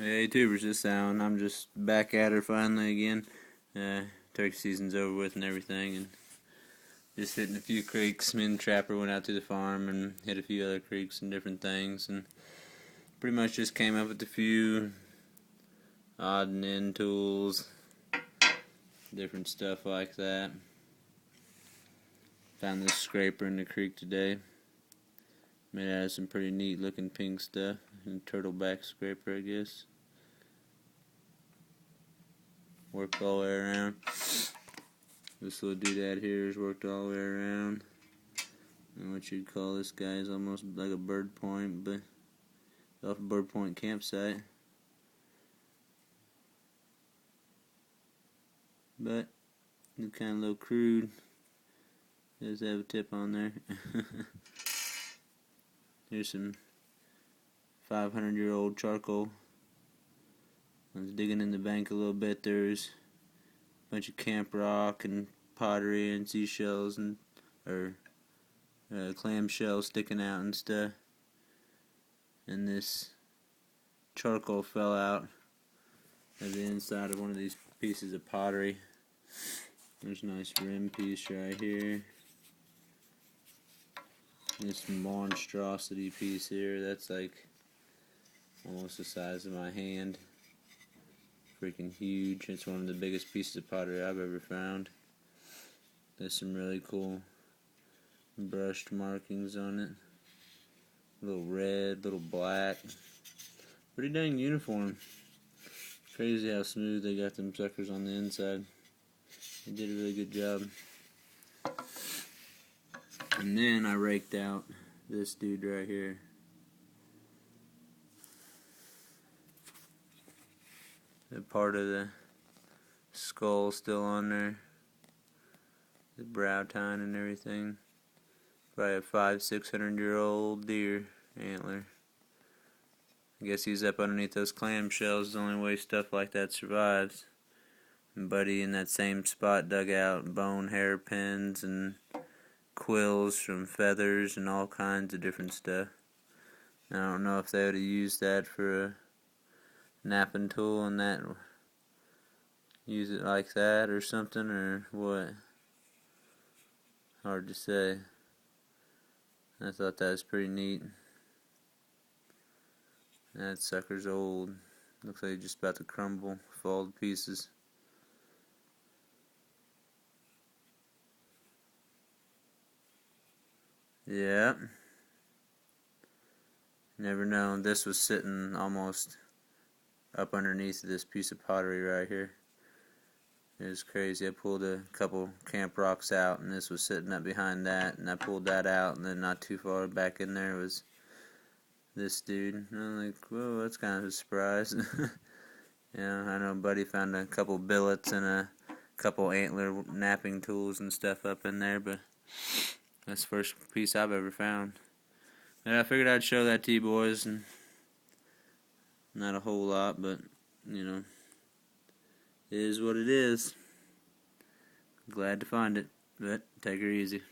Hey tubers, this Alan. I'm just back at her finally again. Turkey season's over with and everything, and just hitting a few creeks. Me and the trapper went out to the farm and hit a few other creeks and different things, and pretty much just came up with a few odd and end tools, different stuff like that. Found this scraper in the creek today. Made out of some pretty neat looking pink stuff. And turtleback scraper, I guess. Worked all the way around. This little doodad here has worked all the way around. And what you'd call this guy is almost like a bird point, but off a bird point campsite. But it's kind of a little crude. Does have a tip on there. Here's some 500-year-old charcoal. I was digging in the bank a little bit. There's a bunch of camp rock and pottery and seashells and clam shells sticking out and stuff. And this charcoal fell out of the inside of one of these pieces of pottery. There's a nice rim piece right here. This monstrosity piece here, that's like almost the size of my hand. Freaking huge. It's one of the biggest pieces of pottery I've ever found. There's some really cool brushed markings on it. A little red, little black. Pretty dang uniform. Crazy how smooth they got them suckers on the inside. They did a really good job. And then I raked out this dude right here. The part of the skull still on there. The brow tine and everything. Probably a 500-600-year-old deer antler. I guess he's up underneath those clam shells. The only way stuff like that survives. And Buddy in that same spot dug out bone hairpins and quills from feathers and all kinds of different stuff. I don't know if they would have used that for a napping tool and that, use it like that or something, or what. Hard to say. I thought that was pretty neat. That sucker's old. Looks like it's just about to crumble, fall to pieces. Yeah. Never known. This was sitting almost up underneath this piece of pottery right here. It was crazy. I pulled a couple camp rocks out, and this was sitting up behind that, and I pulled that out, and then not too far back in there was this dude. And I'm like, whoa, that's kind of a surprise. Yeah, I know Buddy found a couple billets and a couple antler napping tools and stuff up in there, but that's the first piece I've ever found. And I figured I'd show that to you boys, and not a whole lot, but, you know, it is what it is. Glad to find it, but take her easy.